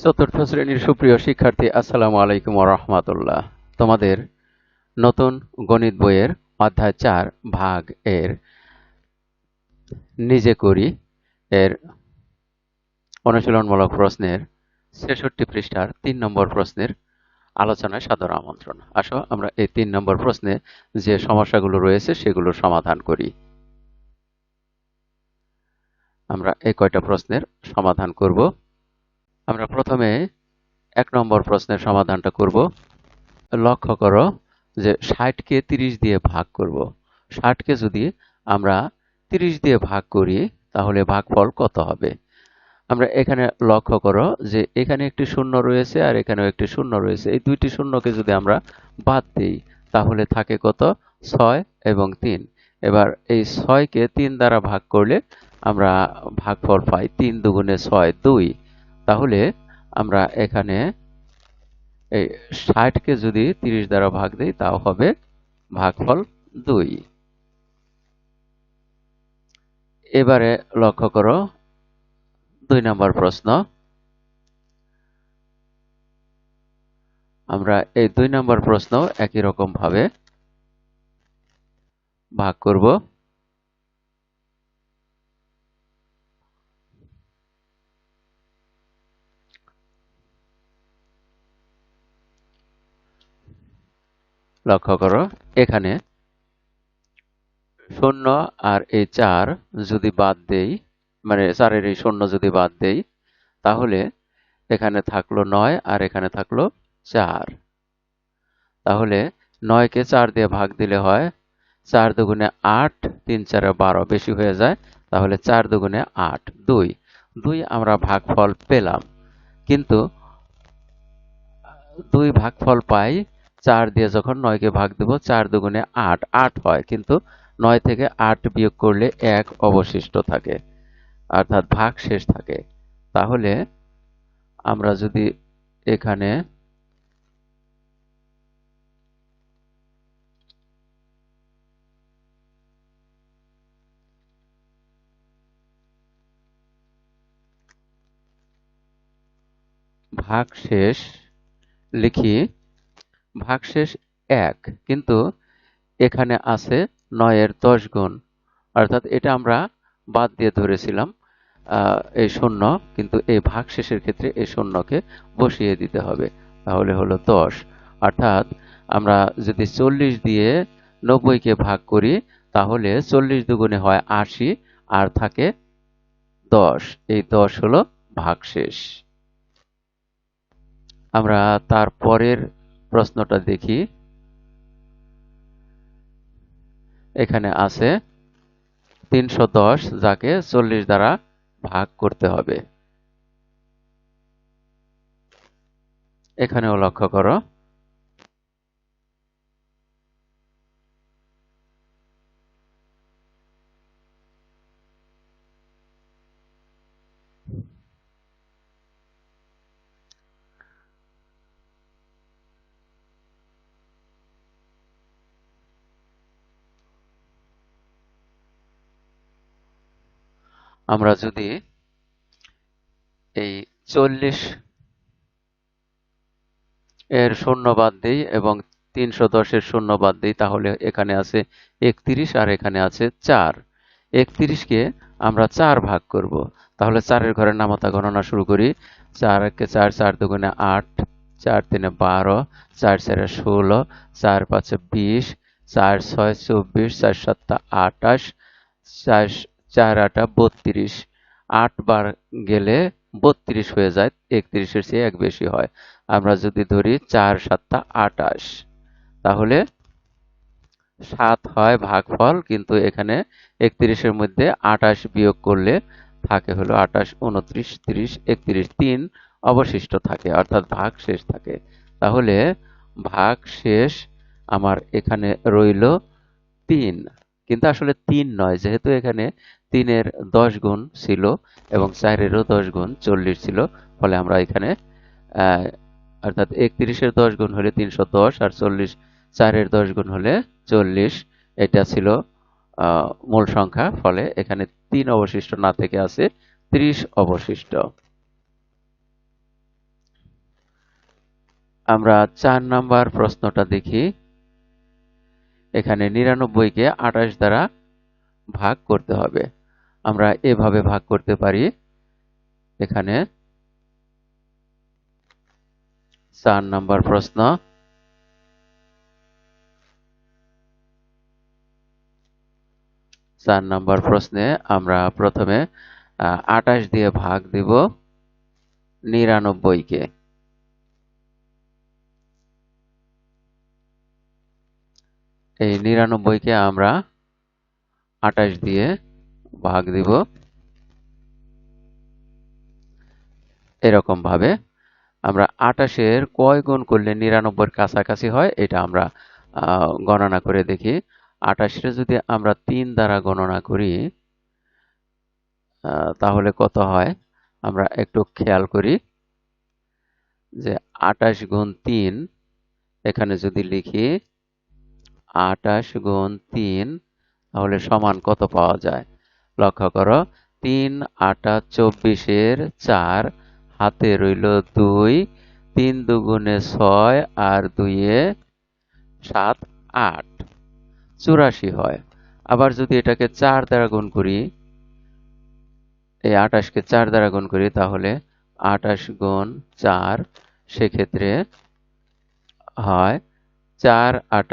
চতুর্থ শ্রেণীর সুপ্রিয় শিক্ষার্থী, আসসালামু আলাইকুম ওয়া রাহমাতুল্লাহ। তোমাদের নতুন গণিত বইয়ের অধ্যায় 4 ভাগ এর নিজে করি এর অনুশীলনমূলক প্রশ্নের ৬৬ পৃষ্ঠার ৩ নম্বর প্রশ্নের আলোচনায় সাদর আমন্ত্রণ। আসো আমরা এই ৩ নম্বর প্রশ্নে যে সমস্যাগুলো রয়েছে সেগুলো সমাধান করি। আমরা এই কয়টা প্রশ্নের সমাধান করব। আমরা প্রথমে ১ নম্বর প্রশ্নের সমাধানটা করব। লক্ষ্য করো যে ৬০ কে ৩০ দিয়ে ভাগ করব। ৬০ কে যদি আমরা ৩০ দিয়ে ভাগ করি তাহলে ভাগফল কত হবে? আমরা এখানে লক্ষ্য করো যে এখানে একটি শূন্য রয়েছে আর এখানেও একটি শূন্য রয়েছে। এই দুইটি শূন্যকে যদি আমরা বাদ দিই তাহলে থাকে কত? ৬ এবং ৩। এবার এই ৬ কে ৩ দ্বারা ভাগ করলে আমরা ভাগফল পাই ৩ দুগুণে ৬ ২। তাহলে আমরা এখানে এই ৬০ কে যদি ৩০ দ্বারা ভাগ দেই তাও হবে ভাগফল ২। এবারে লক্ষ্য করো ২ নম্বর প্রশ্ন। আমরা এই ২ নম্বর প্রশ্ন একই রকম ভাবে ভাগ করব। লক্ষ্য করো এখানে ০ আর এই ৪ যদি বাদ দেই, মানে ৪-এর এই ০ যদি বাদ দেই তাহলে এখানে থাকলো ৯ আর এখানে থাকলো ৪। তাহলে ৯-কে ৪ দিয়ে ভাগ দিলে হয় ৪ দুগুণে ৮, ৩ ৪ ১২, বেশি হয়ে যায়। তাহলে ৪ দুগুণে ৮, ২। ২ আমরা ভাগফল পেলাম, কিন্তু ২ ভাগফল পাই ৪ দিয়ে যখন ৯-কে ভাগ দেব, ৪ দুগুণে ৮, ৮ হয়, কিন্তু ৯ থেকে ৮ বিয়োগ করলে ১ অবশিষ্ট থাকে, অর্থাৎ ভাগশেষ থাকে। তাহলে আমরা যদি এখানে ভাগশেষ লিখি, ভাগশেষ ১, কিন্তু এখানে আছে ৯-এর ১০ গুণ, অর্থাৎ এটা আমরা বাদ দিয়ে ধরেছিলাম এই ০, কিন্তু এই ভাগশেষের ক্ষেত্রে এই ০-কে বসিয়ে দিতে হবে, তাহলে হলো ১০। অর্থাৎ আমরা যদি ৪০ দিয়ে ৯০-কে ভাগ করি তাহলে ৪০ দুগুণে হয় ৮০ আর থাকে ১০। এই ১০ হলো ভাগশেষ। আমরা তারপরের প্রশ্নটা দেখি। এখানে আছে ৩১০, যাকে ৪০ দ্বারা ভাগ করতে হবে। এখানেও লক্ষ্য করো আমরা যদি এই ৪০ এর ০ বাদ দিই এবং ৩১০-এর ০ বাদ দিই তাহলে এখানে আছে ৩১ আর এখানে আছে ৪। ৩১-কে আমরা ৪ ভাগ করব, তাহলে ৪-এর ঘরে নামতা গণনা শুরু করি। ৪ একে ৪, ৪ দুগুণে ৮, ৪ তিনে ১২, ৪ চারে ১৬, ৪ পাঁচে ২০, ৪ ছয় ২৪, ৪ সাতা ২৮, ৪ আটা ৩২। ৮ বার গেলে ৩২ হয়ে যায়, ৩১-এর চেয়ে ১ বেশি হয়। আমরা যদি ধরি ৪ সাতা ২৮, তাহলে ৭ হয় ভাগফল, কিন্তু এখানে ৩১-এর মধ্যে ২৮ বিয়োগ করলে থাকে হলো ২৮, ২৯, ৩০, ৩১, ৩ অবশিষ্ট থাকে, অর্থাৎ ভাগশেষ থাকে। তাহলে ভাগশেষ আমার এখানে রইল ৩, কিন্তু আসলে ৩ নয়, যেহেতু এখানে ৩-এর ১০ গুণ ছিল এবং ৪-এরও ১০ গুণ ৪০ ছিল, ফলে আমরা এখানে অর্থাৎ ৩১-এর ১০ গুণ হলে ৩১০ আর ৪-এর ১০ গুণ হলে ৪০, এটা ছিল মূল সংখ্যা, ফলে এখানে ৩ অবশিষ্ট না থেকে আছে ৩০ অবশিষ্ট। আমরা 4 নাম্বার প্রশ্নটা দেখি। এখানে 99কে 28 দ্বারা ভাগ করতে হবে। আমরা এভাবে ভাগ করতে পারি। এখানে 4 নাম্বার প্রশ্ন। 4 নাম্বার প্রশ্নে আমরা প্রথমে 28 দিয়ে ভাগ দিব 99কে। এই 99কে আমরা 28 দিয়ে ভাগ দিব এরকম ভাবে। আমরা 28-এর কয় গুণ করলে 99-এর কাছাকাছি হয় এটা আমরা গণনা করে দেখি। 28-রে যদি আমরা 3 দ্বারা গণনা করি তাহলে কত হয় আমরা একটু খেয়াল করি যে 28 গুণ 3, এখানে যদি লিখি 28 গুণ 3 তাহলে সমান কত পাওয়া যায়? লক্ষ্য করো, 3 8 24-এর 4, হাতে রইল 2, 3 দুগুণে 6 আর 2-এ 7 8, 84 হয়। আবার যদি এটাকে 4 দ্বারা গুণ করি, এই 28-কে 4 দ্বারা গুণ করি তাহলে 28 গুণ 4, সেক্ষেত্রে হয় 4 8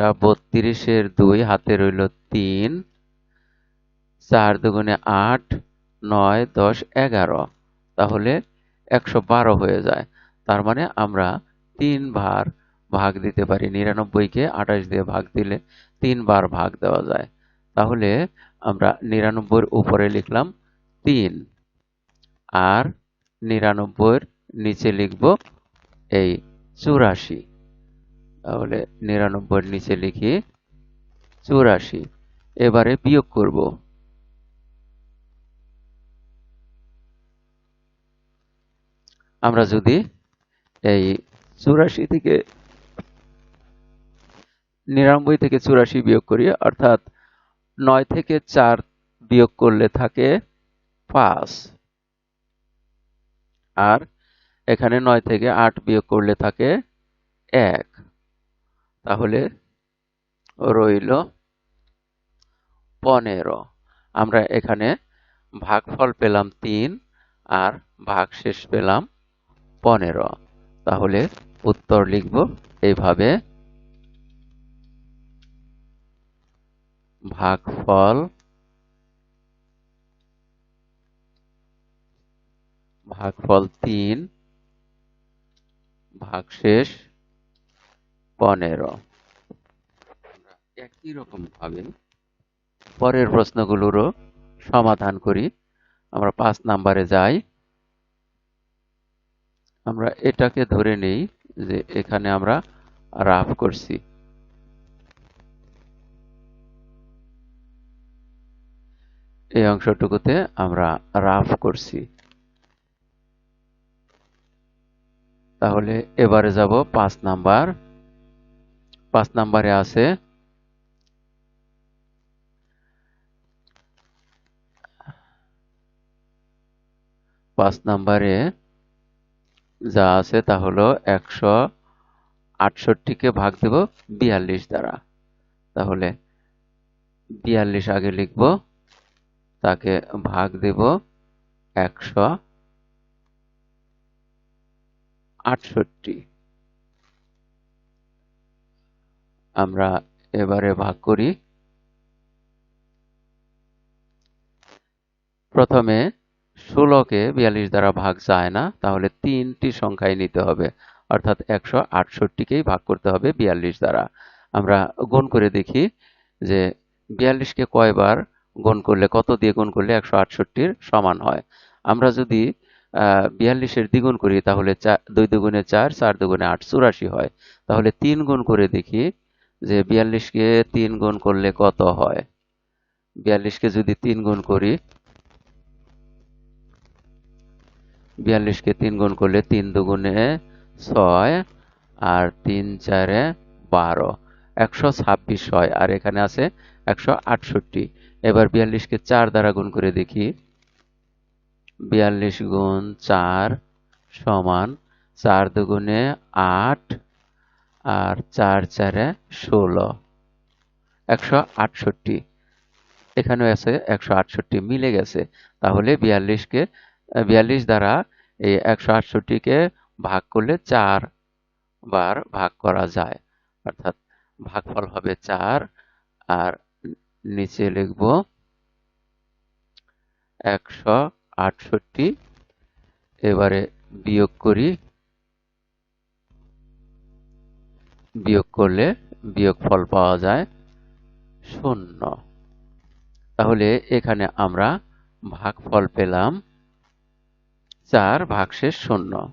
32-এর 2, হাতে রইল 3, 4 দুগুণে 8, 9 10 11, তাহলে 112 হয়ে যায়। তার মানে আমরা 3 বার ভাগ দিতে পারি। 99-কে 28 দিয়ে ভাগ দিলে 3 বার ভাগ দেওয়া যায়। তাহলে আমরা 99-এর উপরে লিখলাম 3 আর 99-এর নিচে লিখব এই 84। তাহলে 99-এর নিচে লিখি 84। এবারে বিয়োগ করব। আমরা যদি এই 84 থেকে 99 থেকে 84 বিয়োগ করি, অর্থাৎ 9 থেকে 4 বিয়োগ করলে থাকে 5, আর এখানে 9 থেকে 8 বিয়োগ করলে থাকে 1, তাহলে রইল 15। আমরা এখানে ভাগফল পেলাম 3 আর ভাগশেষ পেলাম 15। তাহলে উত্তর লিখব এইভাবে, ভাগফল ভাগফল 3 ভাগশেষ 15। একই রকম ভাবে পরের প্রশ্নগুলোরও সমাধান করি। আমরা 5 নাম্বারে যাই। আমরা এটাকে ধরে নেই যে এখানে আমরা রাফ করছি। এই অংশটুকুতে আমরা রাফ করছি। তাহলে এবারে যাব 5 নাম্বার। 5 নাম্বারে আছে 5 নাম্বারে যা আছে তা হলো 168-কে ভাগ দেব 42 দ্বারা। তাহলে 42 আগে লিখব, তাকে ভাগ দেব 168। আমরা এবারে ভাগ করি। প্রথমে 16-কে 42 দ্বারা ভাগ যায় না, তাহলে 3টি সংখ্যায় নিতে হবে, অর্থাৎ 168-কেই ভাগ করতে হবে 42 দ্বারা। আমরা গুণ করে দেখি যে 42-কে কয়বার গুণ করলে, কত দিয়ে গুণ করলে 168-র সমান হয়। আমরা যদি 42-এর দ্বিগুণ করি তাহলে 2 দুগুণে 4, 4 দুগুণে 8, 84 হয়। তাহলে 3 গুণ করে দেখি যে 42-কে 3 গুণ করলে কত হয়। 42-কে যদি 3 গুণ করি, 42-কে 3 গুণ করলে 3 দুগুণে 6 আর 3 4-এ 12, 126 হয়। আর এখানে আছে 168। এবার 42-কে 4 দ্বারা গুণ করে দেখি। 42 গুণ 4 সমান 4 দুগুণে 8 আর 4 4 16, 168। এখানেও আছে 168, মিলে গেছে। তাহলে 42 দ্বারা এই 168কে ভাগ করলে 4 বার ভাগ করা যায়, অর্থাৎ ভাগফল হবে 4। আর নিচে লিখব 168। এবারে বিয়োগ করি, বিয়োগ করলে বিয়োগফল পাওয়া যায় 0। তাহলে এখানে আমরা ভাগফল পেলাম 4 ভাগশেষ 0।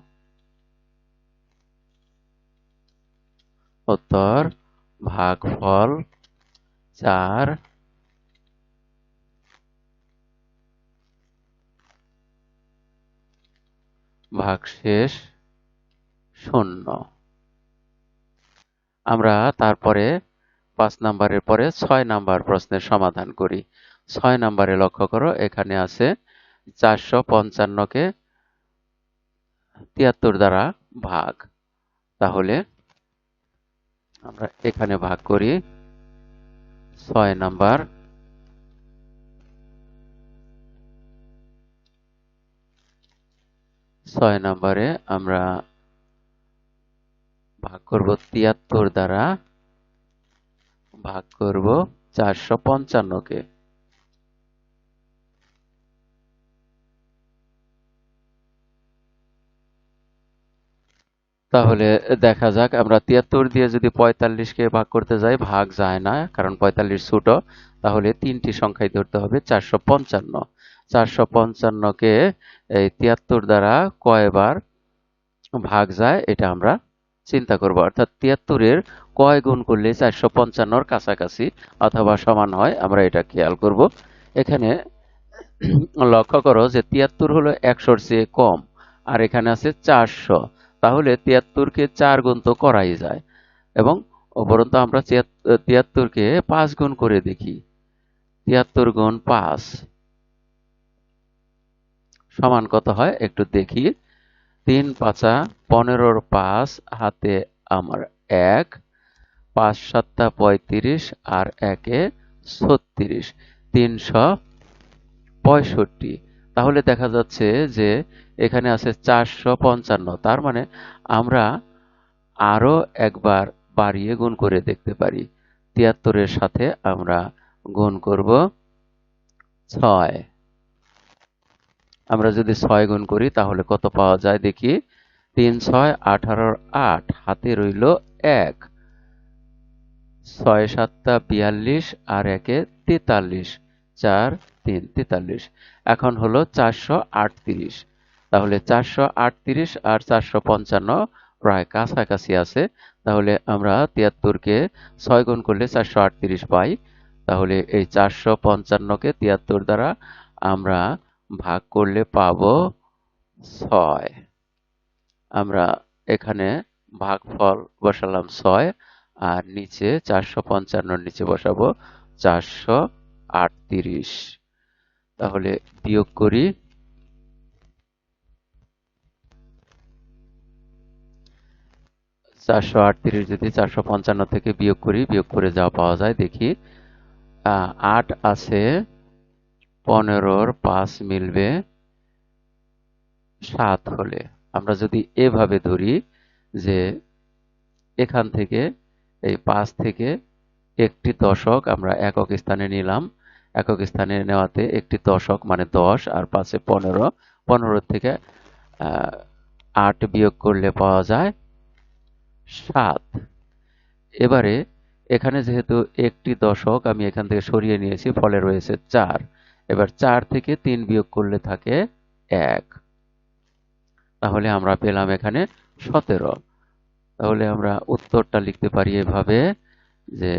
উত্তর ভাগফল 4 ভাগশেষ 0। আমরা তারপরে 5 নাম্বারের পরে 6 নাম্বার প্রশ্নের সমাধান করি। 6 নাম্বারে লক্ষ্য করো, এখানে আছে 455কে 73 দ্বারা ভাগ। তাহলে আমরা এখানে ভাগ করি 6 নাম্বার। 6 নাম্বারে আমরা ভাগ করব 73 দ্বারা ভাগ করব 455কে। তাহলে দেখা যাক, আমরা 73 দিয়ে যদি 45কে ভাগ করতে যাই, ভাগ যায় না, কারণ 45 ছোট। তাহলে 3টি সংখ্যাই ধরতে হবে। 455, 455কে এই 73 দ্বারা কয়বার ভাগ যায় এটা আমরা চিন্তা করব, অর্থাৎ 73-এর কয় গুণ করলে 455-র কাছাকাছি অথবা সমান হয়, আমরা এটা খেয়াল করব। এখানে লক্ষ্য করো যে 73 হলো 100-র চেয়ে কম, আর এখানে আছে 400। তাহলে 73-কে 4 গুণ তো করাই যায়, এবং উপরন্তু আমরা 73-কে 5 গুণ করে দেখি। 73 গুণ 5 সমান কত হয় একটু দেখি। 3 5 15-র 5 হাতে আমার 1, 5 7 35 আর 1-এ 36, 365। তাহলে দেখা যাচ্ছে যে এখানে আছে 455। তার মানে আমরা আরো একবার বাড়িয়ে গুণ করে দেখতে পারি। 73-এর সাথে আমরা গুণ করব 6। আমরা যদি 6 গুণ করি তাহলে কত পাওয়া যায় দেখি। 3 6 18-র 8 হাতে রইল 1, 6 7 42 আর 1-এ 43, 4 3 43। এখন হলো 438। তাহলে 438 আর 455 প্রায় কাছাকাছি আছে। তাহলে আমরা 73-কে 6 গুণ করলে 438 পাই। তাহলে এই 455-কে 73 দ্বারা আমরা ভাগ করলে পাবো 6। আমরা এখানে ভাগফল বসালাম 6, আর নিচে 455-র নিচে বসাবো 438। তাহলে বিয়োগ করি। 438 যদি 455 থেকে বিয়োগ করি, বিয়োগ করে যা পাওয়া যায় দেখি। 8 আছে, 15-র 5 মিলবে 7 হলে। আমরা যদি এভাবে ধরি যে এখান থেকে এই 5 থেকে একটি দশক আমরা একক স্থানে নিলাম, একক স্থানে নেওয়াতে একটি দশক মানে 10, আর 5-এ 15, 15 থেকে 8 বিয়োগ করলে পাওয়া যায় 7। এবারে এখানে যেহেতু একটি দশক আমি এখান থেকে সরিয়ে নিয়েছি, ফলে রয়েছে 4। এবার 4 থেকে 3 বিয়োগ করলে থাকে 1। তাহলে আমরা পেলাম এখানে 17। তাহলে আমরা উত্তরটা লিখতে পারি এভাবে যে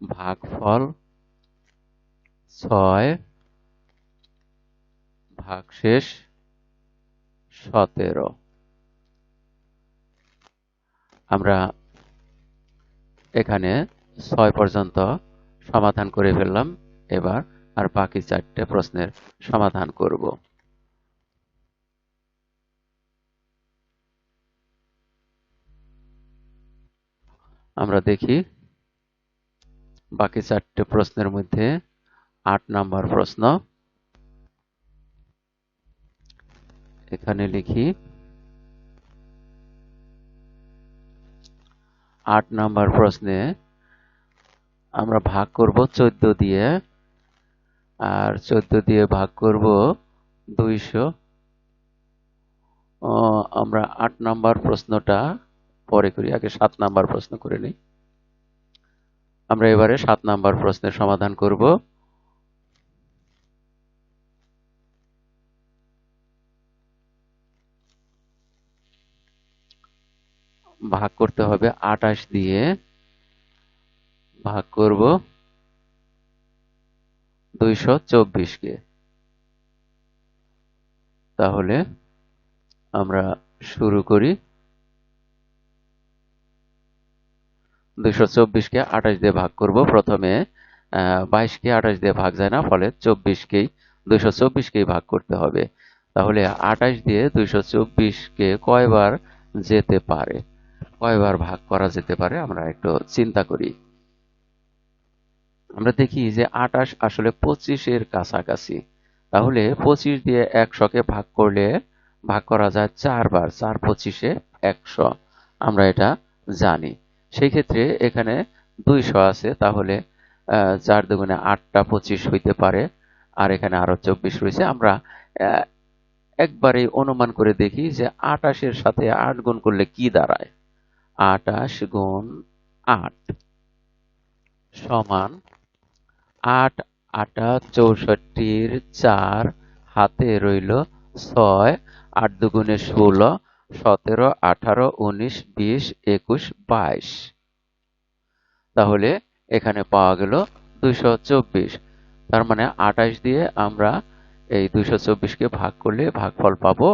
ভাগফল 6 ভাগশেষ 17। আমরা এখানে 6 পর্যন্ত সমাধান করে ফেললাম। এবার আর বাকি 4টে প্রশ্নের সমাধান করব। আমরা দেখি বাকি 4টে প্রশ্নের মধ্যে 8 নাম্বার প্রশ্ন। এখানে লিখি 8 নাম্বার প্রশ্নে আমরা ভাগ করব 14 দিয়ে, আর 14 দিয়ে ভাগ করব 200। আমরা 8 নাম্বার প্রশ্নটা পরে করি, আগে 7 নাম্বার প্রশ্ন করে নিই। আমরা এবারে 7 নাম্বার প্রশ্নের সমাধান করব। ভাগ করতে হবে 28 দিয়ে, ভাগ করব 224 কে। তাহলে আমরা শুরু করি। 224 কে 28 দিয়ে ভাগ করব। প্রথমে 22 কে 28 দিয়ে ভাগ যায় না, ফলে 224 কেই ভাগ করতে হবে। তাহলে 28 দিয়ে 224 কে কয়বার যেতে পারে, কয়বার ভাগ করা যেতে পারে আমরা একটু চিন্তা করি। আমরা দেখি যে 28 আসলে 25 এর কাছাকাছি। তাহলে 25 দিয়ে 100 কে ভাগ করলে ভাগ করা যায় 4 বার। 4 25 100, আমরা এটা জানি। সেই ক্ষেত্রে এখানে 200 আছে, তাহলে 4 দুগুণে 8টা 25 হইতে পারে, আর এখানে আরো 24 রয়েছে। আমরা একবারে অনুমান করে দেখি যে 28 এর সাথে 8 গুণ করলে কি দাঁড়ায়। 28 গুণ 8 সমান 8 8 64, 4 হাতে রইল 6, 8 দুগুণে 16, 17 18 19 20 21 22। তাহলে এখানে পাওয়া গেল 224। তার মানে 28 দিয়ে আমরা এই 224 কে ভাগ করলে ভাগফল পাবো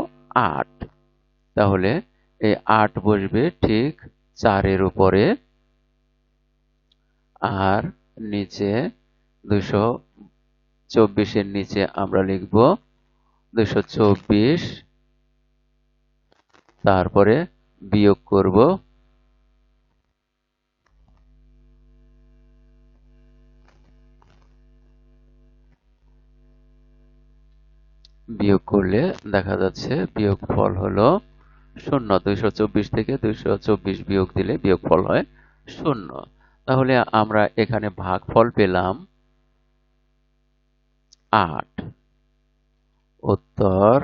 8। তাহলে এই 8 বসবে ঠিক 4 এর উপরে, আর নিচে 224 এর নিচে আমরা লিখব 224, তারপরে বিয়োগ করব। বিয়োগ করলে দেখা যাচ্ছে বিয়োগফল হলো 0। 224 থেকে 224 বিয়োগ দিলে বিয়োগফল হয় 0। তাহলে আমরা এখানে ভাগফল পেলাম 8। উত্তর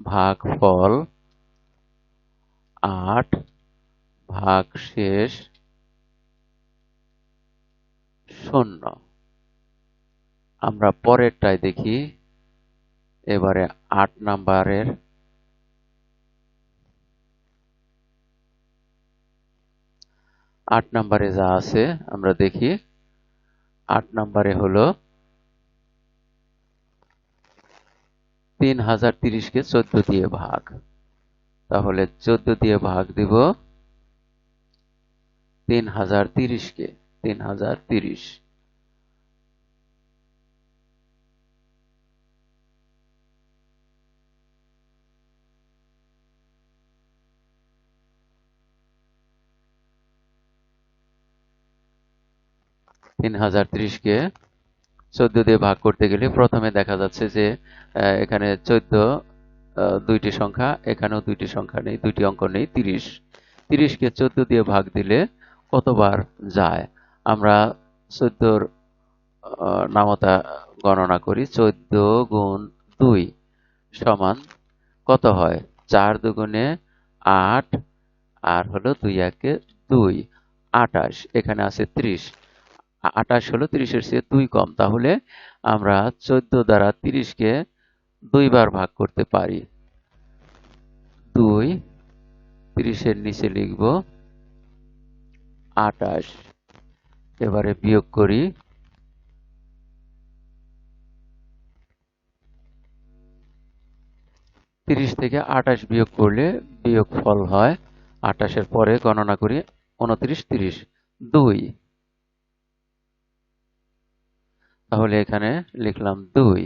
ভাগফল 8 ভাগশেষ 0। আমরা পরেরটায় দেখি। এবারে 8 নাম্বারের 8 নাম্বারে যা আছে আমরা দেখি। 8 নাম্বারে হলো 3030 কে 14 দিয়ে ভাগ। তাহলে 14 দিয়ে ভাগ দিব 3030 কে। 3030, কে 14 দিয়ে ভাগ করতে গেলে প্রথমে দেখা যাচ্ছে যে এখানে 14 দুইটি সংখ্যা, এখানেও দুইটি সংখ্যা নেই, দুইটি অঙ্ক নেই। 30 কে 14 দিয়ে ভাগ দিলে কতবার যায়? আমরা 14 নামতা গণনা করি। 14 গুণ 2 সমান কত হয়? 4 দুগুণে 8, আর হলো 2 একে 2, 28। এখানে আছে 30। 28 হলো 30 এর চেয়ে 2 কম। তাহলে আমরা 14 দ্বারা 30 কে 2 বার ভাগ করতে পারি। 2, 30 এর নিচে লিখব 28। এবারে বিয়োগ করি। 30 থেকে 28 বিয়োগ করলে বিয়োগফল হয় 28 এর পরে গণনা করি 29, 30, 2। তাহলে এখানে লিখলাম 2।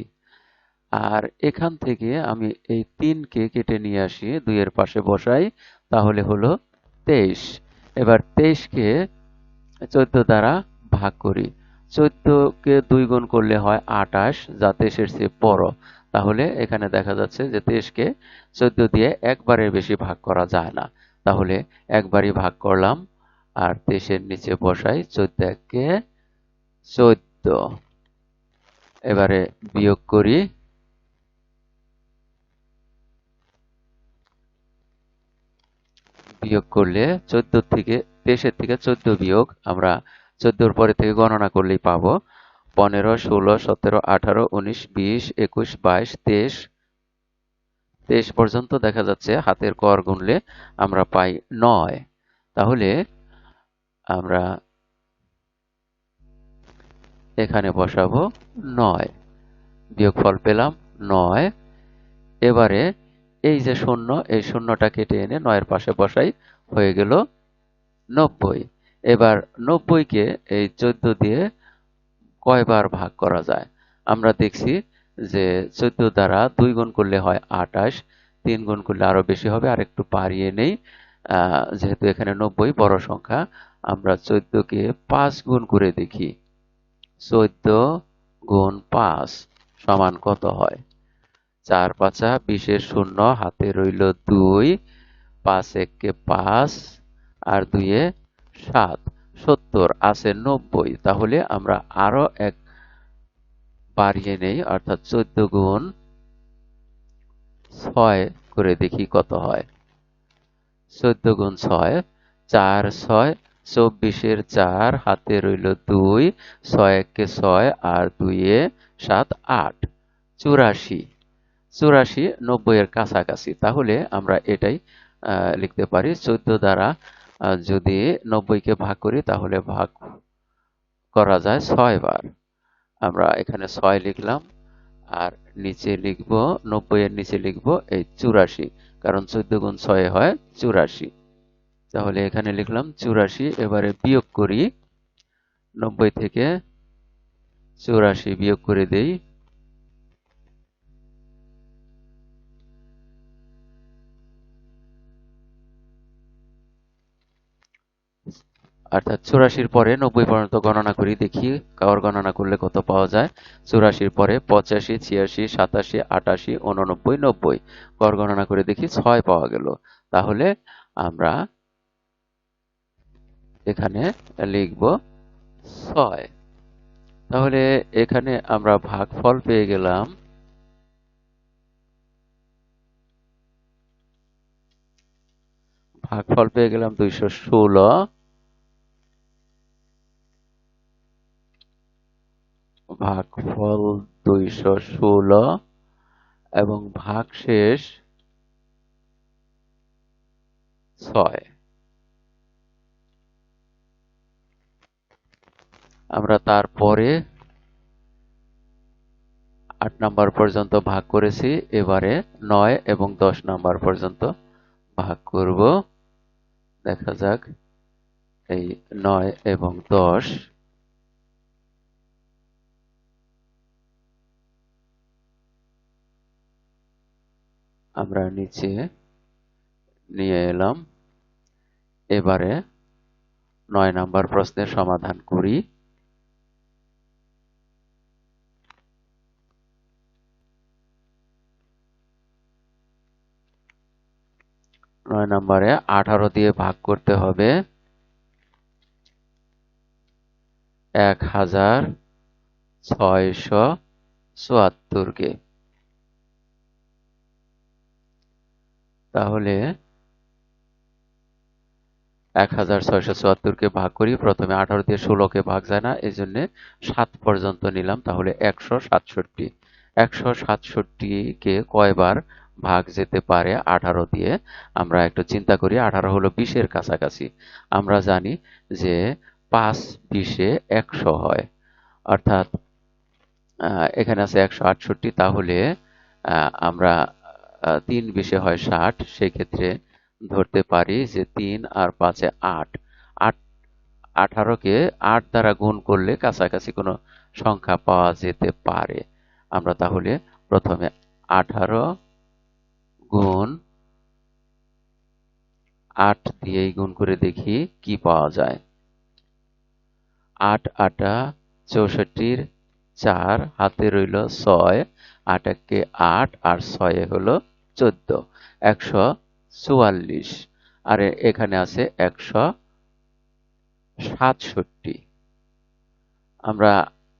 আর এখান থেকে আমি এই 3 কে কেটে নিয়ে আসি, 2 এর পাশে বসাই, তাহলে হলো 23। এবার 23কে 14 দ্বারা ভাগ করি। 14কে 2 গুণ করলে হয় 28, যা 23-এর চেয়ে বড়। তাহলে এখানে দেখা যাচ্ছে যে 23কে 14 দিয়ে একবারের বেশি ভাগ করা যায় না। তাহলে একবারই ভাগ করলাম আর 23-এর নিচে বসাই 14 × 14। এবারে বিয়োগ করি। বিয়োগ করলে 14 থেকে 23-এর থেকে 14 বিয়োগ আমরা 14-র পরে থেকে গণনা করলেই পাবো 15, 16, 17, 18, 19, 20, 21, 22, 23। 23 পর্যন্ত দেখা যাচ্ছে হাতের কর গুনলে আমরা পাই 9। তাহলে আমরা এখানে বসাবো 9। বিয়োগফল পেলাম 9। এবারে এই যে শূন্য, এই শূন্যটা কেটে এনে 9-এর পাশে বসাই, হয়ে গেল 90। এবার 90-কে এই 14 দিয়ে কয়বার ভাগ করা যায়? আমরা দেখছি যে 14 দ্বারা 2 গুণ করলে হয় 28, 3 গুণ করলে আরো বেশি হবে, আর একটু বাড়িয়ে নেই। যেহেতু এখানে 90 বড় সংখ্যা, আমরা 14-কে 5 গুণ করে দেখি। 14 গুণ 5 সমান কত হয়? 4 5 20-এর শূন্য, হাতে রইল 2, 5 1 5 আর 2 7, 70 আছে 90। তাহলে আমরা আরো এক বাড়িয়ে নেই, অর্থাৎ 14 গুণ 6 করে দেখি কত হয়। 14 গুণ 6, 4 6, 24-এর 4, হাতে রইল 2, 6 1 6 আর 2 7 8, 84। 84 90-এর কাছাকাছি। তাহলে আমরা এটাই লিখতে পারি 14 দ্বারা যদি 90-কে ভাগ করি তাহলে ভাগ করা যায় 6 বার। আমরা এখানে 6 লিখলাম আর নিচে লিখব 90-এর নিচে লিখব এই 84, কারণ 14 গুণ 6 হয় 84। তাহলে এখানে লিখলাম 84। এবারে বিয়োগ করি, 90 থেকে 84 বিয়োগ করে দেই। অর্থাৎ 84-র পরে 90 পর্যন্ত গণনা করি, দেখি কার গণনা করলে কত পাওয়া যায়। 84-র পরে 85, 86, 87, 88, 89, 90 গড় গণনা করে দেখি 6 পাওয়া গেল। তাহলে আমরা এখানে লিখব 6। তাহলে এখানে আমরা ভাগফল পেয়ে গেলাম 216। ভাগফল 216 এবং ভাগশেষ 6। আমরা তারপরে 8 নাম্বার পর্যন্ত ভাগ করেছি, এবারে 9 এবং 10 নাম্বার পর্যন্ত ভাগ করব। দেখা যাক এই 9 এবং 10। আমরা নিচে নিয়ে এলাম। এবারে 9 নাম্বার প্রশ্নের সমাধান করি। 9 নম্বরে 18 দিয়ে ভাগ করতে হবে 1674 কে। তাহলে 1674 কে ভাগ করি। প্রথমে 18 দিয়ে 16 কে ভাগ যায় না, এই জন্য 7 পর্যন্ত নিলাম। তাহলে 167। 167 কে কয়বার ভাগ যেতে পারে 18 দিয়ে? আমরা একটু চিন্তা করি। 18 হলো 20-এর কাছাকাছি। আমরা জানি যে 5 20-এ 100 হয়, অর্থাৎ এখানে আছে 168। তাহলে আমরা 3 20-এ হয় 60। সেক্ষেত্রে ধরতে পারি যে 3 আর 5-এ 8। 18-কে 8 দ্বারা গুণ করলে কাছাকাছি কোনো সংখ্যা পাওয়া যেতে পারে। আমরা তাহলে প্রথমে 18 গুণ 8 দিয়েই গুণ করে দেখি কি পাওয়া যায়। 8 আটা 64, 4 হাতে রইল 6, 8 একে 8 আর 6 হলো 14, 144। আর এখানে আছে 167। আমরা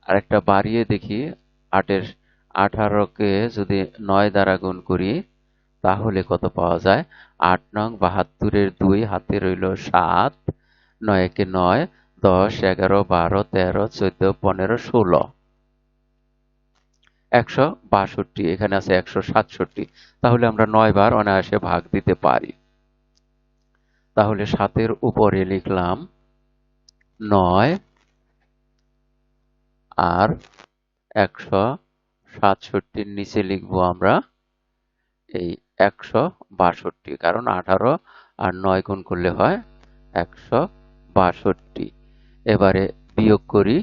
আরেকটা বাড়িয়ে দেখি। 18কে যদি 9 দ্বারা গুণ করি তাহলে কত পাওয়া যায়। 8 নং 72-এর 2 হাতে রইল 7, 9 একে 9, 10, 11, 12, 13, 14, 15, 16, 162। এখানে আছে 167। তাহলে আমরা 9 বার অনায়াসে ভাগ দিতে পারি। তাহলে 7-এর উপরে লিখলাম 9 আর 167-র নিচে লিখবো আমরা এই 162, কারণ 18 আর 9 গুণ করলে হয় 162। এবারে বিয়োগ করি।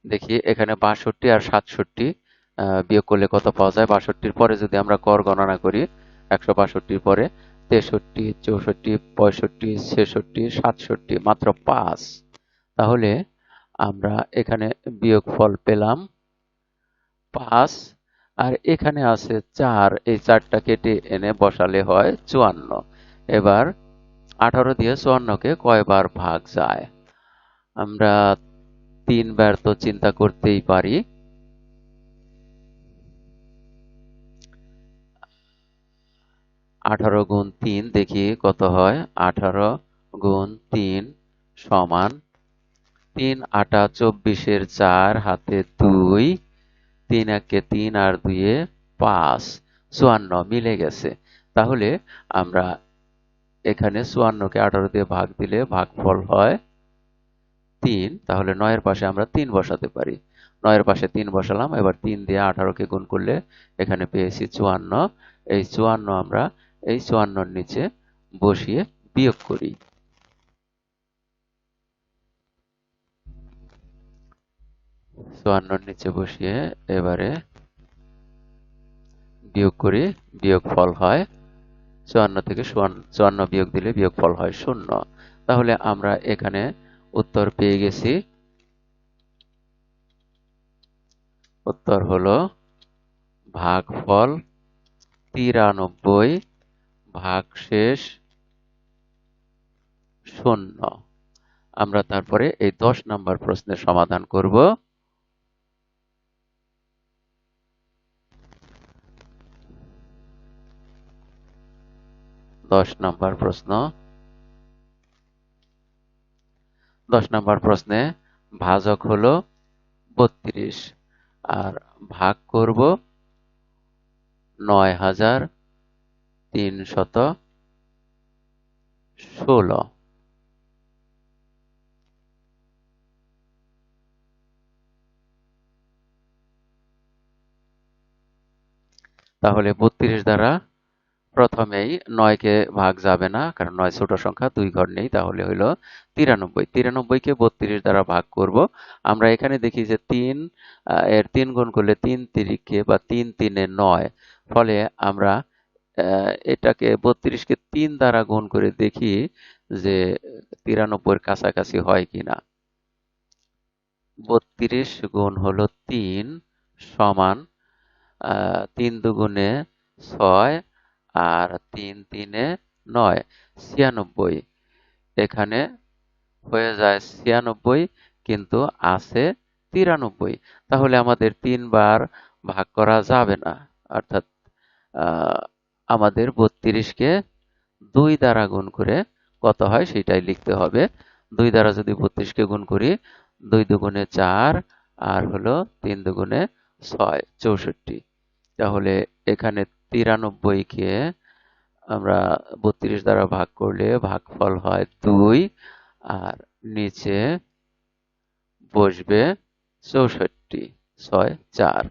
দেখি এখানে 62 আর 67 বিয়োগ করলে কত পাওয়া যায়। 62-র পরে যদি আমরা গড় গণনা করি, 162-র পরে 63, 64, 65, 66, 67, মাত্র 5। তাহলে আমরা এখানে বিয়োগফল পেলাম 5। আর এখানে আছে 4, এই 4টা কেটে এনে বসালে হয় 54। এবার 18 দিয়ে 54-কে কয়বার ভাগ যায়। আমরা 3 বার তো চিন্তা করতেই পারি। 18 গুণ 3 দেখি কত হয়। 18 গুণ 3 সমান 3 আটা 24-এর 4 হাতে 2, 3 একে 3 আর 2 এ 5, 54 মিলে গেছে। তাহলে আমরা এখানে 54-কে 18 দিয়ে ভাগ দিলে ভাগফল হয় 3। তাহলে 9-এর পাশে আমরা 3 বসাতে পারি। 9-এর পাশে 3 বসালাম। এবার 3 দিয়ে 18-কে গুণ করলে এখানে পেয়েছি 54। এই 54 আমরা এই 54-র নিচে বসিয়ে বিয়োগ করি। 54-র নিচে বসিয়ে এবারে বিয়োগ করি। বিয়োগফল হয় 54 থেকে 54 বিয়োগ দিলে বিয়োগফল হয় 0। তাহলে আমরা এখানে উত্তর পেয়ে গেছি। উত্তর হলো ভাগফল 93 ভাগশেষ 0। আমরা তারপরে এই 10 নম্বর প্রশ্নের সমাধান করব। 10 নম্বর প্রশ্ন। 10 নম্বর প্রশ্নে ভাজক হলো 32 আর ভাগ করব 9316। তাহলে 32 দ্বারা প্রথমেই 9-কে ভাগ যাবে না, কারণ 9 ছোট সংখ্যা, 2 ঘর নেই। তাহলে হইল 93। 93-কে 32 দ্বারা ভাগ করব। আমরা এখানে দেখি যে 3 এর 3 গুণ করলে 3 তিরিকে বা 3 3-এ 9। ফলে আমরা এটাকে 32-কে 3 দ্বারা গুণ করে দেখি যে 93-এর কাছাকাছি হয় কিনা। 32 গুণ হলো 3 সমান 3 দুগুণে 6 আর 3 3-এ 9, 96। এখানে হয়ে যায় 96, কিন্তু আছে 93। তাহলে আমাদের 3 বার ভাগ করা যাবে না। অর্থাৎ আমাদের 32-কে 2 দ্বারা গুণ করে কত হয় সেটাই লিখতে হবে। 2 দ্বারা যদি 32-কে গুণ করি, 2 দুগুণে 4 আর হলো 3 দুগুণে 6, 64। তাহলে এখানে 93-কে আমরা 32 দ্বারা ভাগ করলে ভাগফল হয় 2 আর নিচে বসবে 64, 6 4।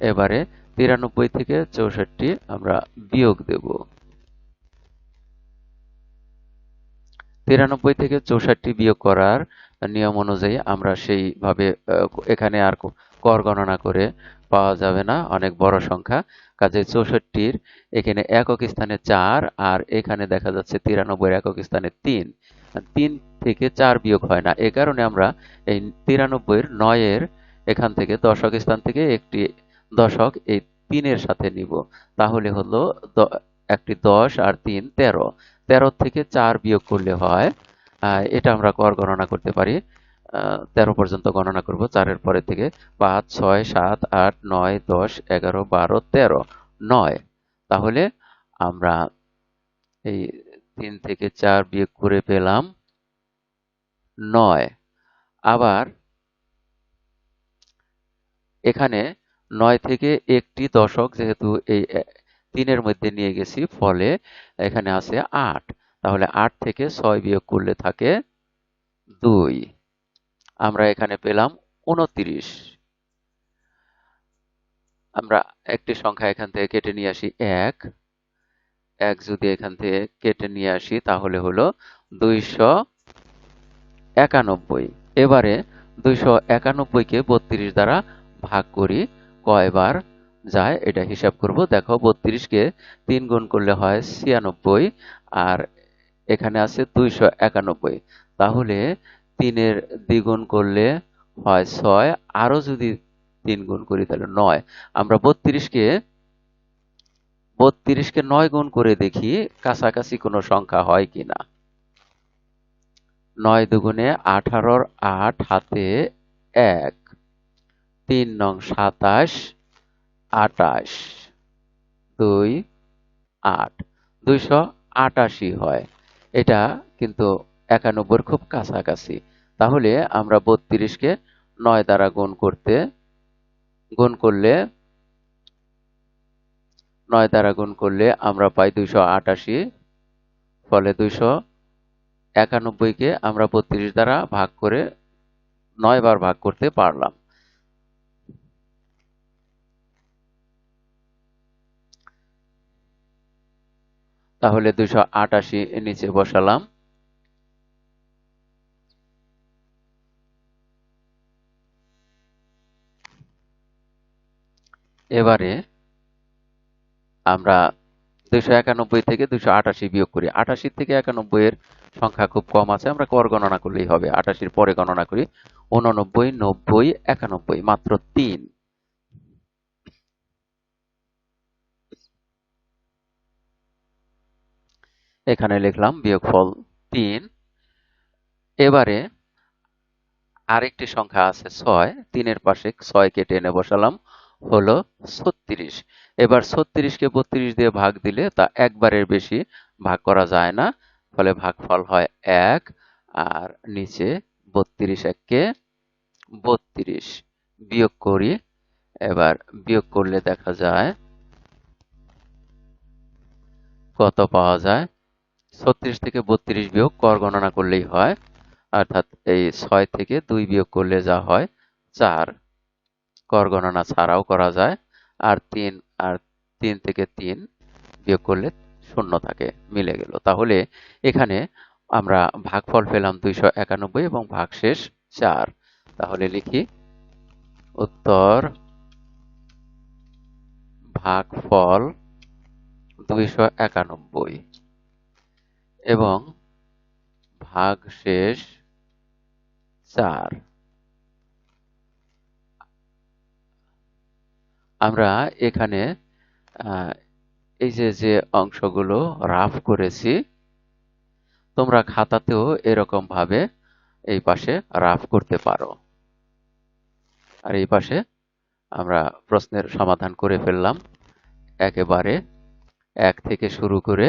এবারে 93 থেকে 64 আমরা বিয়োগ দেব। 93 থেকে 64 বিয়োগ করার নিয়ম অনুযায়ী আমরা সেইভাবে এখানে আর কর গণনা করে পাওয়া যাবে না, অনেক বড় সংখ্যা। কাজে 64-র এখানে একক স্থানে 4 আর এখানে দেখা যাচ্ছে 93-এর একক স্থানে 3। 3 থেকে 4 বিয়োগ হয় না, এ কারণে আমরা এই 93-এর 9-এর এখান থেকে দশক স্থান থেকে একটি দশক এই 3-এর সাথে নিব। তাহলে হলো একটি 10 আর 3 13। 13 থেকে 4 বিয়োগ করলে হয়, এটা আমরা কর গণনা করতে পারি। 13 পর্যন্ত গণনা করব, 4-এর পরে থেকে 5 6 7 8 9 10 11 12 13 9। তাহলে আমরা এই 3 থেকে 4 বিয়োগ করে পেলাম 9। আবার এখানে 9 থেকে একটি দশক যেহেতু এই 3-এর মধ্যে নিয়ে গেছি, ফলে এখানে আছে 8। তাহলে 8 থেকে 6 বিয়োগ করলে থাকে 2। আমরা এখানে পেলাম 29। আমরা একটি সংখ্যা এখান থেকে কেটে নিয়ে আসি 1। যদি এখান থেকে কেটে নিয়ে আসি তাহলে হলো 291। এবারে 291-কে 32 দ্বারা ভাগ করি, কয়বার যায় এটা হিসাব করব। দেখো 32-কে 3 গুণ করলে হয় 96, আর এখানে আছে 291। তাহলে 3-এর দ্বিগুণ করলে হয় 6, আরো যদি 3 গুণ করি তাহলে 9। আমরা 32-কে 9 গুণ করে দেখি কাছাকাছি কোনো সংখ্যা হয় কিনা। 9 দুগুণে 18-র 8 হাতে 1, 3 নং 27, 28, 2 8, 288 হয়। এটা কিন্তু 91-র খুব কাছাকাছি। তাহলে আমরা 32-কে 9 দ্বারা গুণ করলে 9 দ্বারা গুণ করলে আমরা পাই 288। ফলে 291-কে আমরা 32 দ্বারা ভাগ করে 9 বার ভাগ করতে পারলাম। তাহলে 288 নিচে বসালাম। এবারে আমরা 291 থেকে 288 বিয়োগ করি। 88 থেকে 91-এর সংখ্যা খুব কম আছে, আমরা কর গণনা করলেই হবে। 88-র পরে গণনা করি 89, 90, 91, মাত্র 3। এখানে লিখলাম বিয়োগফল 3। এবারে আরেকটি সংখ্যা আছে 6, 3-এর পাশে 6-কে টেনে বসালাম, হলো 36। এবার 36-কে 32 দিয়ে ভাগ দিলে তা একবারের বেশি ভাগ করা যায় না, ফলে ভাগফল হয় 1। আর নিচে 32 1-কে 32 বিয়োগ করি। এবার বিয়োগ করলে দেখা যায় কত পাওয়া যায়। 36 থেকে 32 বিয়োগ কর গণনা করলেই হয়, অর্থাৎ এই 6 থেকে 2 বিয়োগ করলে যা হয় 4। কর গণনা ছাড়াও করা যায়। আর 3 থেকে 3 বিয়োগ করলে 0 থাকে, মিলে গেল। তাহলে এখানে আমরা ভাগফল পেলাম 291 এবং ভাগশেষ 4। তাহলে লিখি উত্তর ভাগফল 291 এবং ভাগশেষ 4। আমরা এখানে এই যে অংশগুলো রাফ করেছি, তোমরা খাতাতেও এরকম ভাবে এই পাশে রাফ করতে পারো। আর এই পাশে আমরা প্রশ্নের সমাধান করে ফেললাম, একেবারে 1 থেকে শুরু করে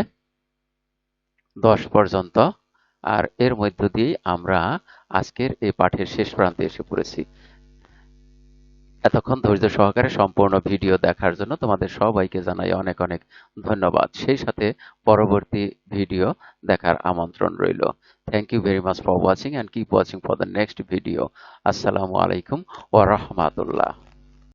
10 পর্যন্ত। আর এর মধ্য দিয়ে আমরা আজকের এই পাঠের শেষ প্রান্তে এসে পড়েছি। এতক্ষণ ধৈর্য সহকারে সম্পূর্ণ ভিডিও দেখার জন্য তোমাদের সবাইকে জানাই অনেক অনেক ধন্যবাদ। সেই সাথে পরবর্তী ভিডিও দেখার আমন্ত্রণ রইল। Thank you very much for watching and keep watching for the next video. আসসালামু আলাইকুম ওয়া রাহমাতুল্লাহ।